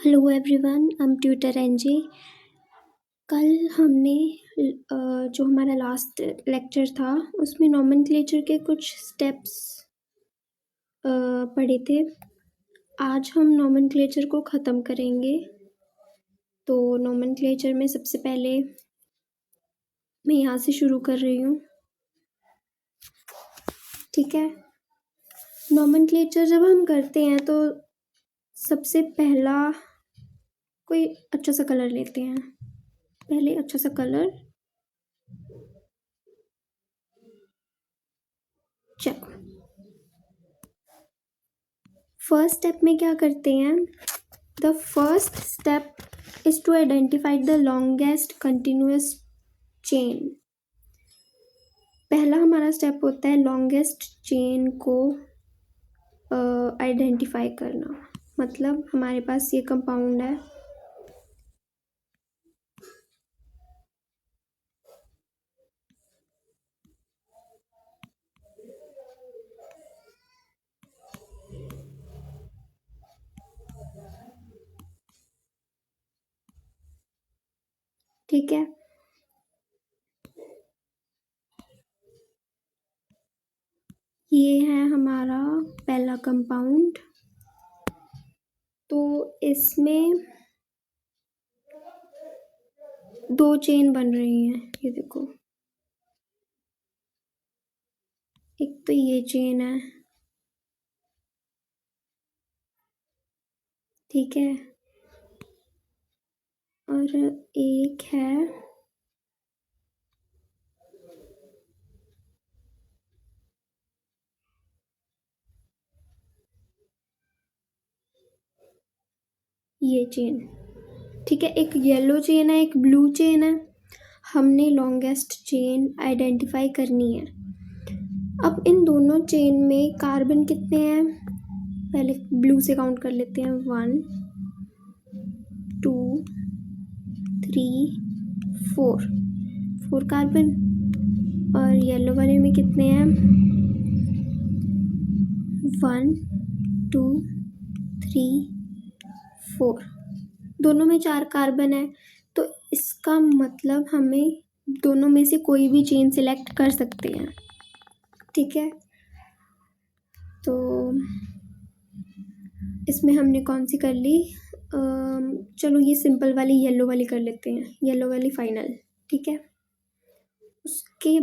Hello everyone, I am tutor NJ. कल हमने जो हमारा लास्ट लेक्चर था उसमें नॉमेनक्लेचर के कुछ स्टेप्स पढ़े थे। आज हम नॉमेनक्लेचर को ख़त्म करेंगे। तो नॉमेनक्लेचर में सबसे पहले मैं यहाँ से शुरू कर रही हूँ, ठीक है। नॉमेनक्लेचर जब हम करते हैं तो सबसे पहला कोई अच्छा सा कलर लेते हैं। पहले अच्छा सा कलर, चलो फर्स्ट स्टेप में क्या करते हैं। The first step is to identify the longest continuous chain. पहला हमारा स्टेप होता है लॉन्गेस्ट चेन को आइडेंटिफाई करना। मतलब हमारे पास ये कंपाउंड है, ठीक है। ये है हमारा पहला कंपाउंड। तो इसमें दो चेन बन रही हैं, ये देखो। एक तो ये चेन है, ठीक है, और एक है ये चेन, ठीक है। एक येलो चेन है, एक ब्लू चेन है। हमने लॉन्गेस्ट चेन आइडेंटिफाई करनी है। अब इन दोनों चेन में कार्बन कितने हैं, पहले ब्लू से काउंट कर लेते हैं। 1 2 3 4 कार्बन। और येलो वाले में कितने हैं, 1 2 3 4। दोनों में 4 कार्बन है। तो इसका मतलब हमें दोनों में से कोई भी चेन सिलेक्ट कर सकते हैं, ठीक है। तो इसमें हमने कौन सी कर ली, चलो ये सिंपल वाली येलो वाली कर लेते हैं, येलो वाली फाइनल, ठीक है। उसके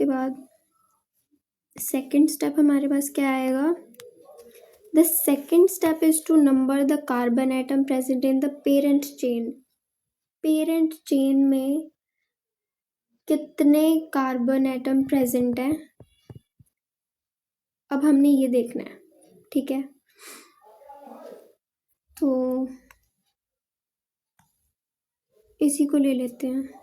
बाद सेकंड स्टेप हमारे पास क्या आएगा। The second step is to number the carbon atom present in the parent chain. Parent chain में कितने कार्बन एटम प्रेजेंट हैं, अब हमने ये देखना है, ठीक है। तो इसी को ले लेते हैं।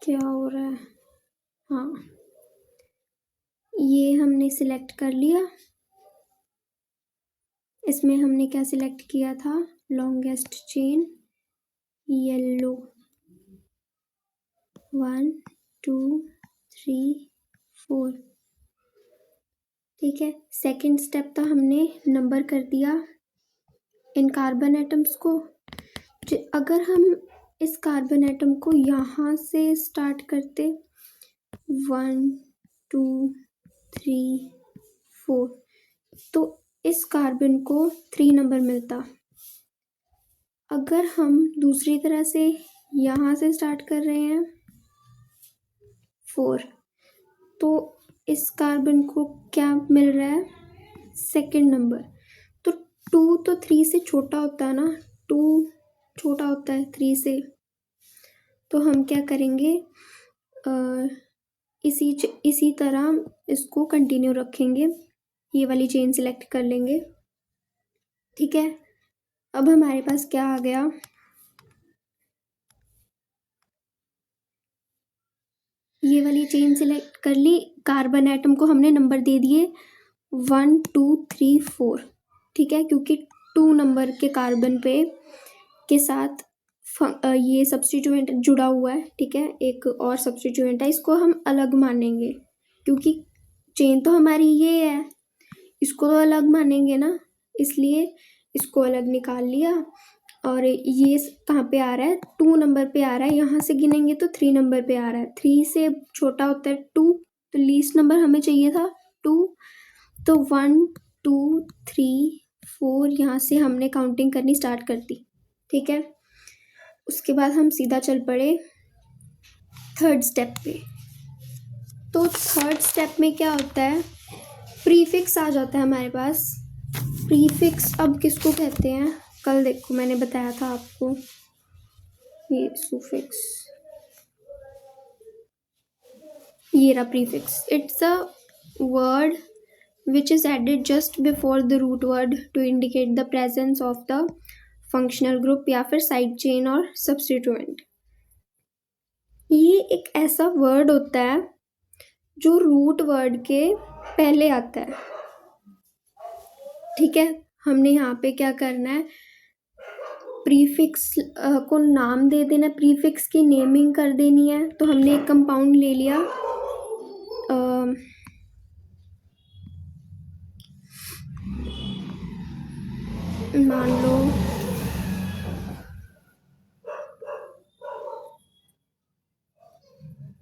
क्या हो रहा है, हाँ, ये हमने सिलेक्ट कर लिया। इसमें हमने क्या सिलेक्ट किया था, लॉन्गेस्ट चेन, येलो 1 2 3 4, ठीक है। सेकंड स्टेप था हमने नंबर कर दिया इन कार्बन एटम्स को। अगर हम इस कार्बन एटम को यहाँ से स्टार्ट करते, 1 2 3 4, तो इस कार्बन को 3 नंबर मिलता। अगर हम दूसरी तरह से यहाँ से स्टार्ट कर रहे हैं 4, तो इस कार्बन को क्या मिल रहा है, सेकंड नंबर। तो 2 तो 3 से छोटा होता है ना, 2 छोटा होता है 3 से। तो हम क्या करेंगे, इसी तरह इसको कंटिन्यू रखेंगे। ये वाली चेन सिलेक्ट कर लेंगे। ठीक है, अब हमारे पास क्या आ गया, ये वाली चेन सिलेक्ट कर ली। कार्बन एटम को हमने नंबर दे दिए 1 2 3 4। ठीक है, क्योंकि 2 नंबर के कार्बन पे के साथ ये सब्स्टिट्यूएंट जुड़ा हुआ है। ठीक है, एक और सब्स्टिट्यूएंट है, इसको हम अलग मानेंगे क्योंकि चेन तो हमारी ये है, इसको तो अलग मानेंगे ना, इसलिए इसको अलग निकाल लिया। और ये कहाँ पे आ रहा है, 2 नंबर पे आ रहा है, यहाँ से गिनेंगे तो 3 नंबर पे आ रहा है। 3 से छोटा होता है 2, तो लीस्ट नंबर हमें चाहिए था 2। तो 1 2 3 4 यहाँ से हमने काउंटिंग करनी स्टार्ट कर दी। ठीक है, उसके बाद हम सीधा चल पड़े थर्ड स्टेप पे। तो थर्ड स्टेप में क्या होता है, प्रीफिक्स आ जाता है हमारे पास। प्रीफिक्स अब किसको कहते हैं, कल देखो मैंने बताया था आपको, ये सुफिक्स, ये रहा prefix. It's a word which is added just before the root word to indicate the presence of the functional group या फिर साइड चेन और substituent। ये एक ऐसा वर्ड होता है जो रूट वर्ड के पहले आता है। ठीक है, हमने यहाँ पे क्या करना है, प्रीफिक्स को नाम दे देना, प्रीफिक्स की नेमिंग कर देनी है। तो हमने एक कंपाउंड ले लिया, मान लो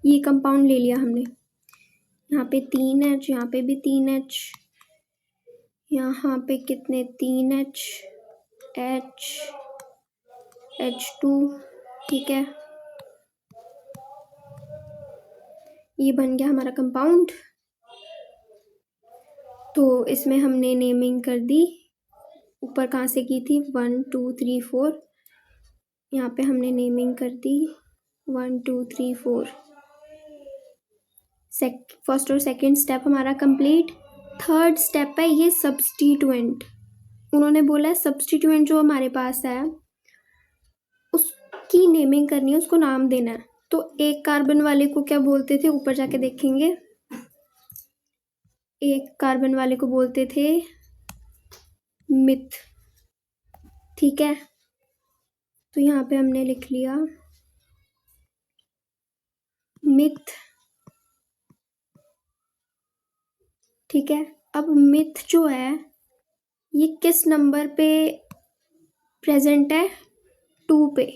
ये कंपाउंड ले लिया हमने, यहाँ पे 3H, यहाँ पे भी 3H, यहाँ पे कितने 3H H H2। ठीक है, ये बन गया हमारा कंपाउंड। तो इसमें हमने नेमिंग कर दी, ऊपर कहाँ से की थी 1 2 3 4, यहाँ पे हमने नेमिंग कर दी 1 2 3 4। फर्स्ट और सेकंड स्टेप हमारा कंप्लीट। थर्ड स्टेप है ये सब्स्टिट्यूएंट। उन्होंने बोला है सब्स्टिट्यूएंट जो हमारे पास है उसकी नेमिंग करनी है, उसको नाम देना है। तो एक कार्बन वाले को क्या बोलते थे, ऊपर जाके देखेंगे, एक कार्बन वाले को बोलते थे मिथ। ठीक है, तो यहाँ पे हमने लिख लिया मिथ। ठीक है, अब मिथ जो है ये किस नंबर पे प्रेजेंट है, 2 पे।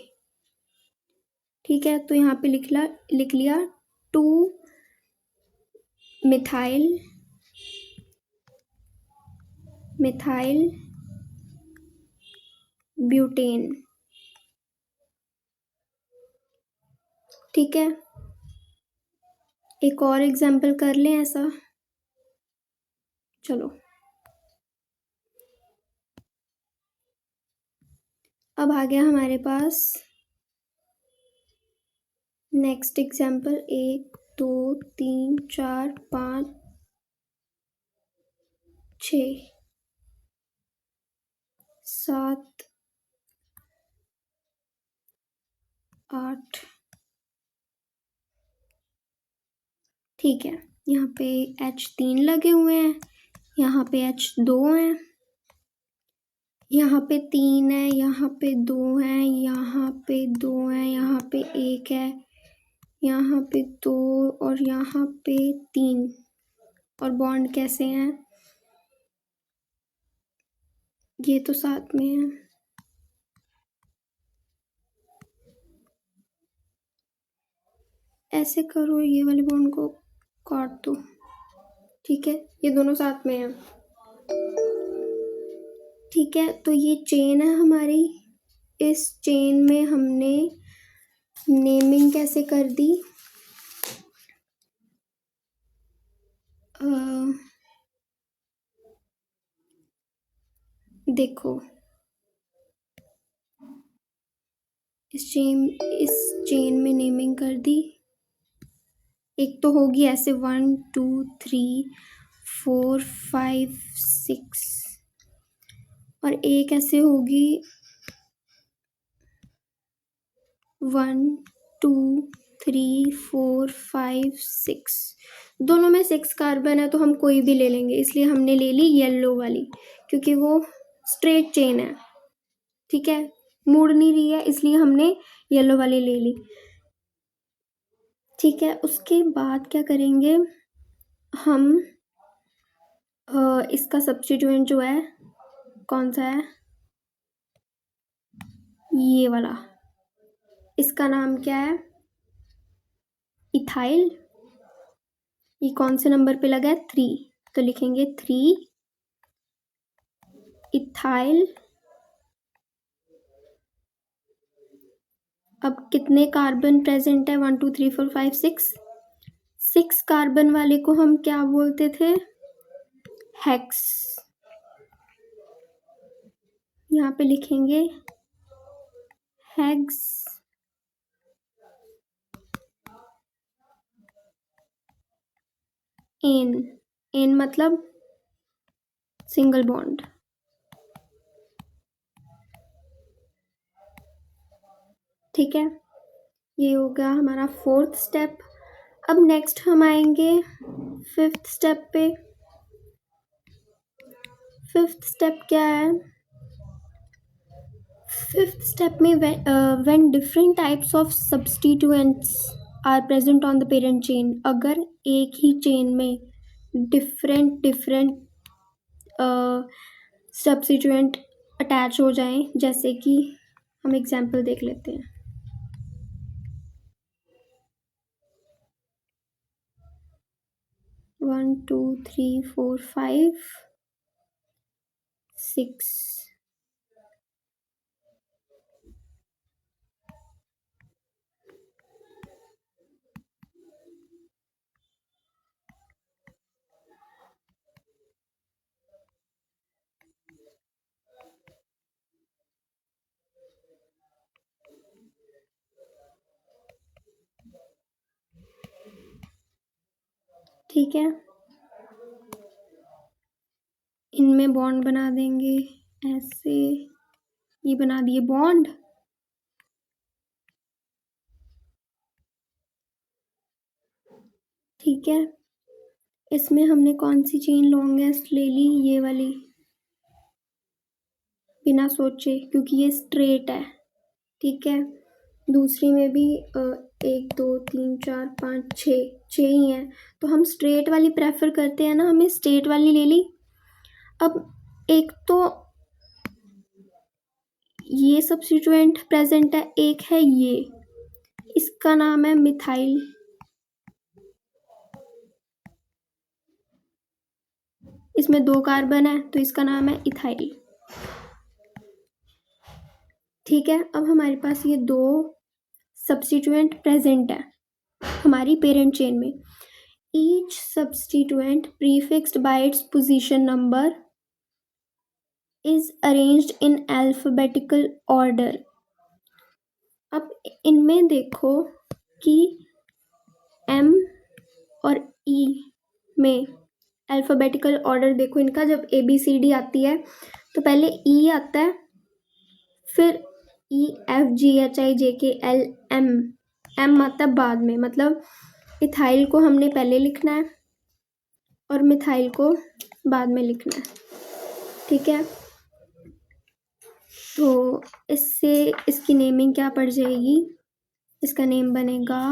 ठीक है, तो यहाँ पे लिख लिया 2 मिथाइल ब्यूटेन। ठीक है, एक और एग्जाम्पल कर लें ऐसा, चलो। अब आ गया हमारे पास नेक्स्ट एग्जाम्पल, 1 2 3 4 5 6 7 8। ठीक है, यहाँ पे H3 लगे हुए हैं, यहाँ पे H2 हैं, यहाँ पे 3 है, यहाँ पे 2 है, यहाँ पे 2 है, यहाँ पे 1 है, यहाँ पे 2 और यहाँ पे 3। और बॉन्ड कैसे हैं, ये तो साथ में है। ऐसे करो, ये वाले बॉन्ड को काट दो। ठीक है, ये दोनों साथ में हैं। ठीक है, तो ये चेन है हमारी, इस चेन में हमने नेमिंग कैसे कर दी, देखो इस चेन में नेमिंग कर दी। एक तो होगी ऐसे 1 2 3 4 5 6 और एक ऐसे होगी 1 2 3 4 5 6। दोनों में 6 कार्बन है तो हम कोई भी ले लेंगे, इसलिए हमने ले ली येलो वाली क्योंकि वो स्ट्रेट चेन है। ठीक है, मुड़ नहीं रही है इसलिए हमने येलो वाली ले ली। ठीक है, उसके बाद क्या करेंगे हम इसका सब्स्टिट्यूएंट जो है कौन सा है, ये वाला, इसका नाम क्या है, इथाइल। ये कौन से नंबर पे लगा है, 3, तो लिखेंगे 3 इथाइल। अब कितने कार्बन प्रेजेंट है, 1 2 3 4 5 6। 6 कार्बन वाले को हम क्या बोलते थे, हेक्स। यहाँ पे लिखेंगे हेक्स एन। एन मतलब सिंगल बॉन्ड। ठीक है, ये हो गया हमारा 4th स्टेप। अब नेक्स्ट हम आएंगे 5th स्टेप पे। 5th स्टेप क्या है, 5th स्टेप में when different types of substituents are present on the parent chain. अगर एक ही चेन में डिफरेंट सब्स्टिट्यूएंट अटैच हो जाएं, जैसे कि हम एग्जांपल देख लेते हैं। One two three four 5 6। ठीक है, इनमें बॉन्ड बना देंगे ऐसे, ये बना दिए बॉन्ड। ठीक है, इसमें हमने कौन सी चेन लॉन्गेस्ट ले ली, ये वाली, बिना सोचे, क्योंकि ये स्ट्रेट है। ठीक है, दूसरी में भी 1 2 3 4 5 6 ही हैं, तो हम स्ट्रेट वाली प्रेफर करते हैं ना, हमें स्ट्रेट वाली ले ली। अब एक तो ये सब्स्टिट्यूएंट प्रेजेंट है, एक है ये, इसका नाम है मिथाइल। इसमें 2 कार्बन है तो इसका नाम है इथाइल। ठीक है, अब हमारे पास ये 2 सब्स्टिट्यूएंट प्रेजेंट है हमारी पेरेंट चेन में। Each substituent prefixed bye its position number is arranged in alphabetical order. अब इनमें देखो कि M और E में अल्फाबेटिकल ऑर्डर देखो इनका, जब ABCD आती है तो पहले E आता है, फिर EFGHIJKLM, M आता है बाद में। मतलब इथाइल को हमने पहले लिखना है और मिथाइल को बाद में लिखना है। ठीक है, तो इससे इसकी नेमिंग क्या पड़ जाएगी, इसका नेम बनेगा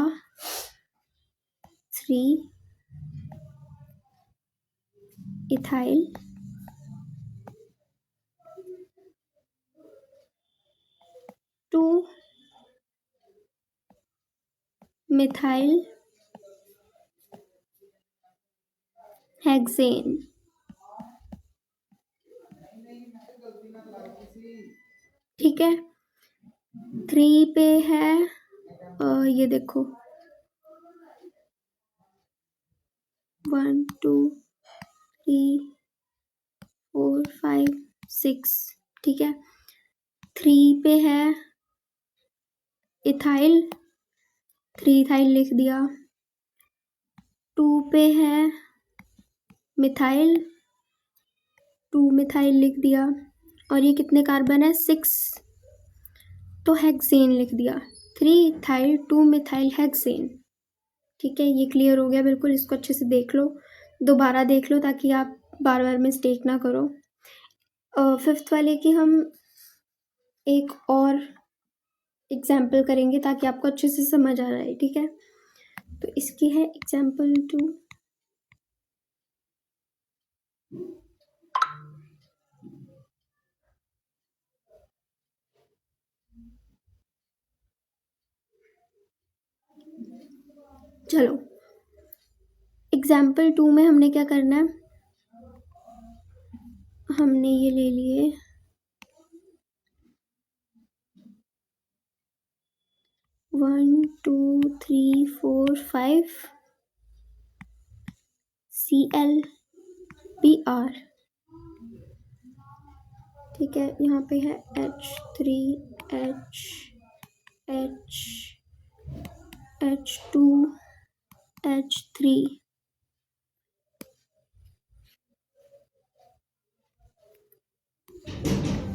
3 इथाइल, 2 मिथाइल हेक्सेन। ठीक है, 3 पे है ये देखो 1 2 3 4 5 6। ठीक है, 3 पे है इथाइल, 3 इथाइल लिख दिया। 2 पे है मिथाइल, 2 मिथाइल लिख दिया, और ये कितने कार्बन है 6, तो हेक्सेन लिख दिया, 3 इथाइल 2 मिथाइल हेक्सेन। ठीक है, ये क्लियर हो गया बिल्कुल। इसको अच्छे से देख लो, दोबारा देख लो ताकि आप बार बार मिस्टेक ना करो। 5th वाले की हम एक और एग्जाम्पल करेंगे ताकि आपको अच्छे से समझ आ रहा है। ठीक है, तो इसकी है एग्जाम्पल 2। चलो, एग्जाम्पल 2 में हमने क्या करना है, हमने ये ले लिए 1 2 3 4 5 ClBr। ठीक है, यहाँ पे है H3H H2 H3।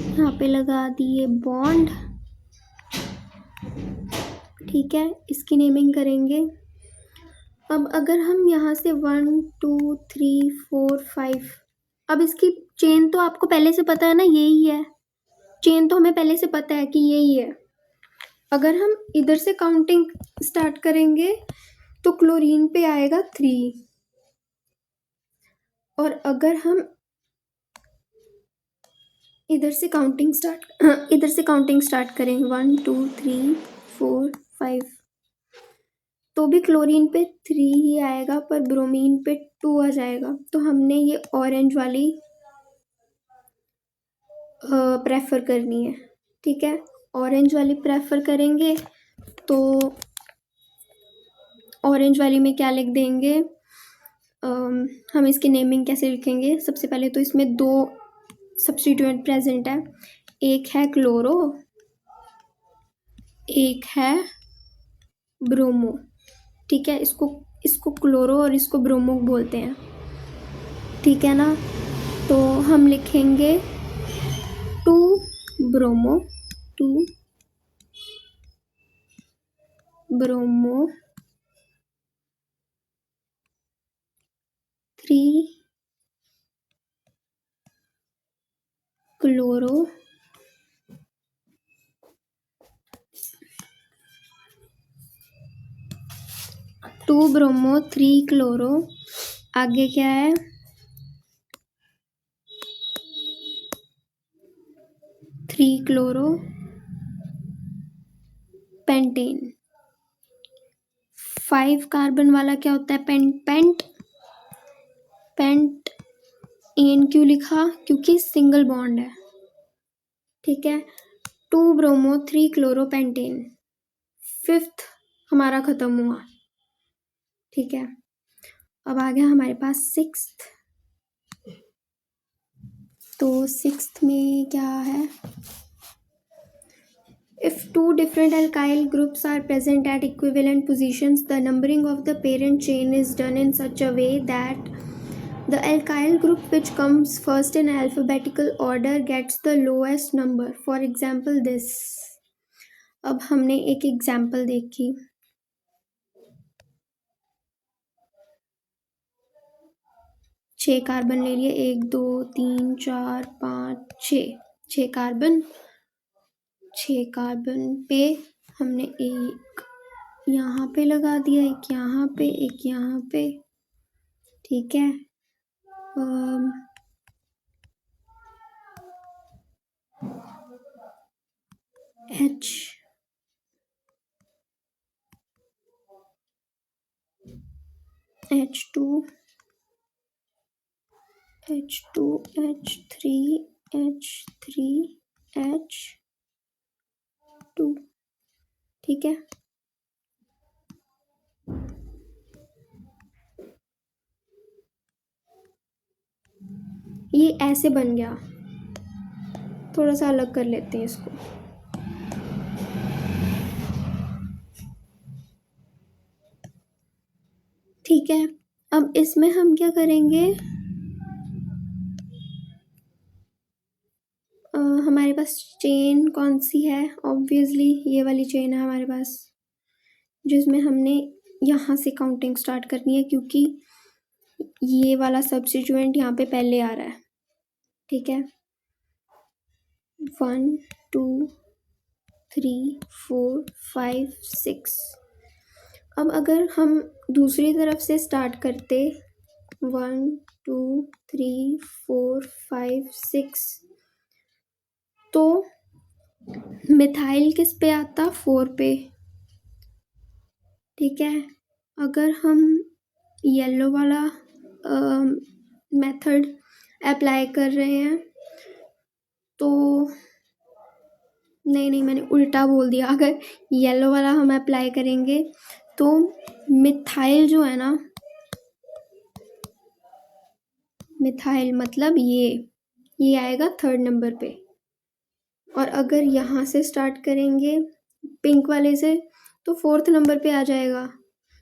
यहाँ पे लगा दिए बॉन्ड। ठीक है, इसकी नेमिंग करेंगे। अब अगर हम यहाँ से 1 2 3 4 5, अब इसकी चेन तो आपको पहले से पता है ना, यही है चेन, तो हमें पहले से पता है कि यही है। अगर हम इधर से काउंटिंग स्टार्ट करेंगे तो क्लोरीन पे आएगा 3, और अगर हम इधर से काउंटिंग स्टार्ट करें 1 2 3 4 5, तो भी क्लोरीन पे 3 ही आएगा, पर ब्रोमीन पे 2 आ जाएगा। तो हमने ये ऑरेंज वाली प्रेफर करनी है। ठीक है, ऑरेंज वाली प्रेफर करेंगे तो ऑरेंज वाली में क्या लिख देंगे, हम इसकी नेमिंग कैसे लिखेंगे। सबसे पहले तो इसमें 2 सब्स्टिट्यूएंट प्रेजेंट है, एक है क्लोरो, एक है ब्रोमो। ठीक है, इसको क्लोरो और इसको ब्रोमो बोलते हैं। ठीक है ना, तो हम लिखेंगे 2 ब्रोमो 3 क्लोरो 2 ब्रोमो 3 क्लोरो। आगे क्या है, 3 क्लोरो पेंटेन। 5 कार्बन वाला क्या होता है, पेंट एन क्यों लिखा, क्योंकि सिंगल बॉन्ड है। ठीक है, 2 ब्रोमो 3 क्लोरो पेंटेन, 5th हमारा खत्म हुआ। ठीक है, अब आ गया हमारे पास 6th। तो 6th में क्या है, if 2 different alkyl groups are present at equivalent positions, the numbering of the parent chain is done in such a way that the alkyl group which comes first in alphabetical order gets the lowest number. For example this। अब हमने एक example देखी, छः carbon ले लिए, 1 2 3 4 5 6 carbon. 6 carbon पे हमने एक यहाँ पे लगा दिया, एक यहाँ पे, एक यहाँ पे। ठीक है, H2 H3 H2। ठीक है, ये ऐसे बन गया। थोड़ा सा अलग कर लेते हैं इसको। ठीक है, अब इसमें हम क्या करेंगे, हमारे पास चेन कौन सी है? ऑब्वियसली ये वाली चेन है हमारे पास, जिसमें हमने यहाँ से काउंटिंग स्टार्ट करनी है, क्योंकि ये वाला सब्स्टिट्यूएंट यहाँ पे पहले आ रहा है। ठीक है, 1 2 3 4 5 6। अब अगर हम दूसरी तरफ से स्टार्ट करते 1 2 3 4 5 6, तो मिथाइल किस पे आता? 4 पे। ठीक है, अगर हम येलो वाला मेथड अप्लाई कर रहे हैं तो नहीं, मैंने उल्टा बोल दिया। अगर येलो वाला हम अप्लाई करेंगे तो मिथाइल जो है ना, मिथाइल मतलब ये आएगा 3rd नंबर पे। और अगर यहाँ से स्टार्ट करेंगे पिंक वाले से तो 4th नंबर पे आ जाएगा।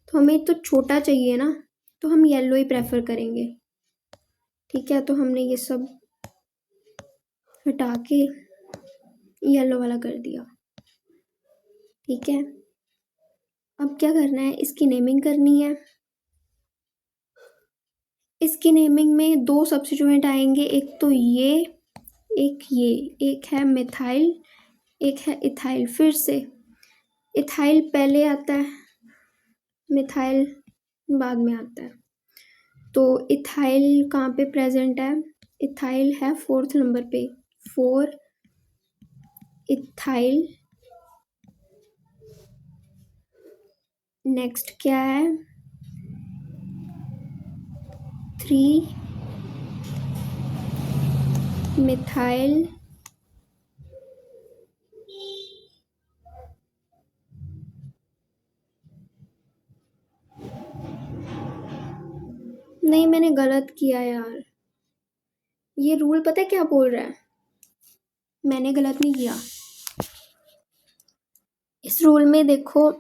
तो हमें तो छोटा चाहिए ना, तो हम येलो ही प्रेफर करेंगे। ठीक है, तो हमने ये सब हटा के येलो वाला कर दिया। ठीक है, अब क्या करना है? इसकी नेमिंग करनी है। इसकी नेमिंग में 2 सब्स्टिट्यूएंट आएंगे, एक तो ये, एक है मिथाइल, एक है इथाइल। फिर से इथाइल पहले आता है, मिथाइल बाद में आता है। तो इथाइल कहाँ पे प्रेजेंट है? इथाइल है 4th नंबर पे, 4 इथाइल। नेक्स्ट क्या है? 3 मिथाइल, नहीं मैंने गलत किया यार। ये रूल पता है क्या बोल रहा है? मैंने गलत नहीं किया। इस रूल में देखो,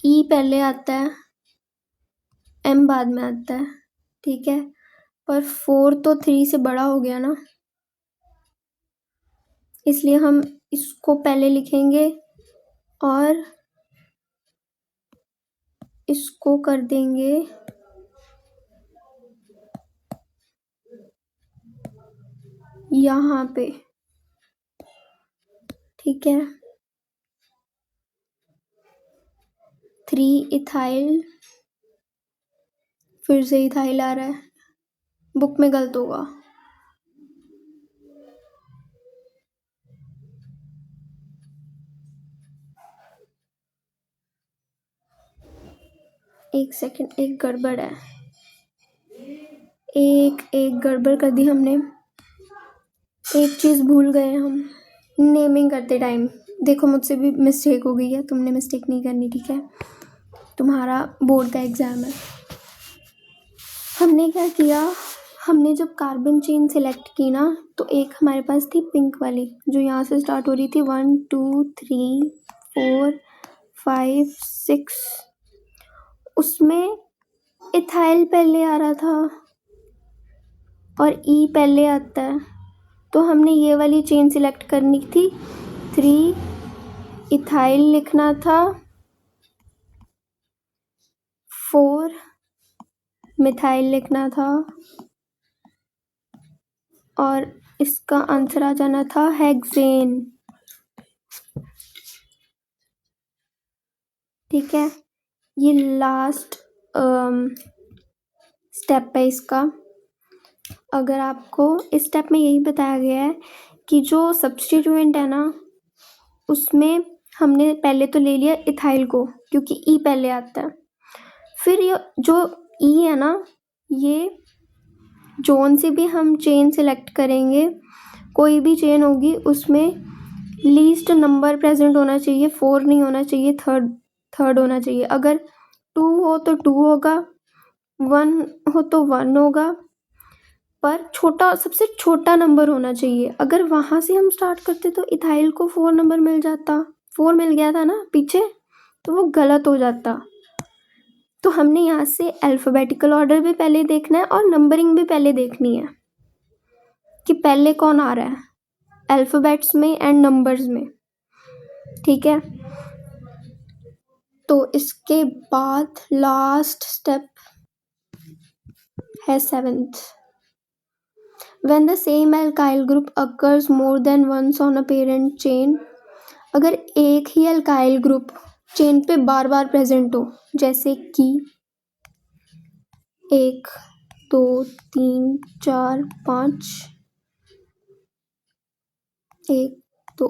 ई पहले आता है, एम बाद में आता है। ठीक है, पर 4 तो 3 से बड़ा हो गया ना, इसलिए हम इसको पहले लिखेंगे और इसको कर देंगे यहाँ पे। ठीक है, 3 इथाइल, फिर से इथाइल आ रहा है, बुक में गलत होगा। एक सेकंड, एक गड़बड़ है, एक गड़बड़ कर दी हमने। एक चीज़ भूल गए हम नेमिंग करते टाइम। देखो मुझसे भी मिस्टेक हो गई है, तुमने मिस्टेक नहीं करनी। ठीक है, तुम्हारा बोर्ड का एग्ज़ाम है। हमने क्या किया, हमने जब कार्बन चेन सिलेक्ट की ना, तो एक हमारे पास थी पिंक वाली जो यहाँ से स्टार्ट हो रही थी 1 2 3 4 5 6। उसमें इथाइल पहले आ रहा था और ई पहले आता है, तो हमने ये वाली चेन सिलेक्ट करनी थी। 3 इथाइल लिखना था, 4 मिथाइल लिखना था और इसका आंसर आ जाना था हेक्सेन। ठीक है, ये लास्ट स्टेप है इसका। अगर आपको इस स्टेप में यही बताया गया है कि जो सब्स्टिट्यूएंट है ना, उसमें हमने पहले तो ले लिया इथाइल को, क्योंकि ई पहले आता है। फिर ये जो ई है ना, ये जोन से भी हम चेन सेलेक्ट करेंगे, कोई भी चेन होगी उसमें लीस्ट नंबर प्रेजेंट होना चाहिए, 4 नहीं होना चाहिए, थर्ड होना चाहिए। अगर 2 हो तो 2 होगा, 1 हो तो 1 होगा, पर सबसे छोटा नंबर होना चाहिए। अगर वहाँ से हम स्टार्ट करते तो इथाइल को 4 नंबर मिल जाता, 4 मिल गया था ना पीछे, तो वो गलत हो जाता। तो हमने यहाँ से अल्फ़ाबेटिकल ऑर्डर भी पहले देखना है और नंबरिंग भी पहले देखनी है कि पहले कौन आ रहा है। अल्फ़ाबेट्स में एंड नंबर्स में, ठीक है। तो इसके बाद लास्ट स्टेप है 7th। When the same alkyl group occurs more than once on a parent chain, अगर एक ही अल्काइल ग्रुप चेन पे बार बार प्रेजेंट हो, जैसे कि 1 2 3 4 5 1 2,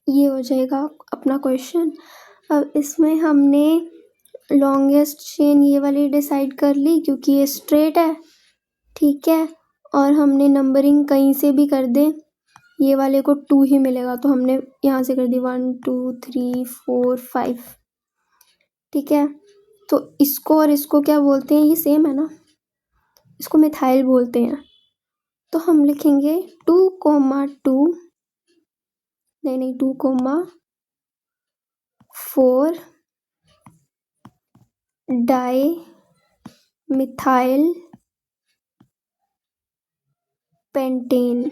ये हो जाएगा अपना क्वेश्चन। अब इसमें हमने लॉन्गेस्ट चेन ये वाली डिसाइड कर ली क्योंकि ये स्ट्रेट है, ठीक है। और हमने नंबरिंग कहीं से भी कर दें, ये वाले को 2 ही मिलेगा, तो हमने यहाँ से कर दी 1 2 3 4 5, ठीक है। तो इसको और इसको क्या बोलते हैं, ये सेम है ना, इसको मिथाइल बोलते हैं। तो हम लिखेंगे 2,2 नहीं 2,4 डाई मिथाइल पेंटेन।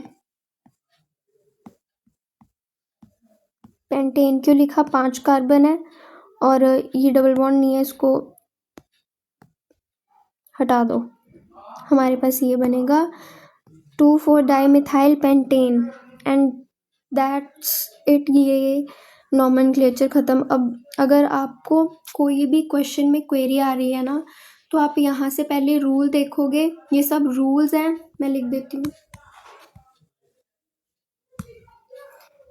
पेंटेन क्यों लिखा, 5 कार्बन है और ये डबल बॉन्ड नहीं है, इसको हटा दो, हमारे पास ये बनेगा 2,4 di methyl pentane and that's it. ये नॉमेनक्लेचर ख़त्म। अब अगर आपको कोई भी क्वेश्चन में क्वेरी आ रही है ना, तो आप यहाँ से पहले रूल देखोगे, ये सब रूल्स हैं, मैं लिख देती हूँ।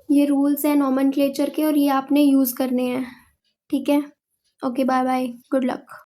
ये रूल्स हैं नॉमेनक्लेचर के और ये आपने यूज़ करने हैं, ठीक है। Okay, bye bye, good luck.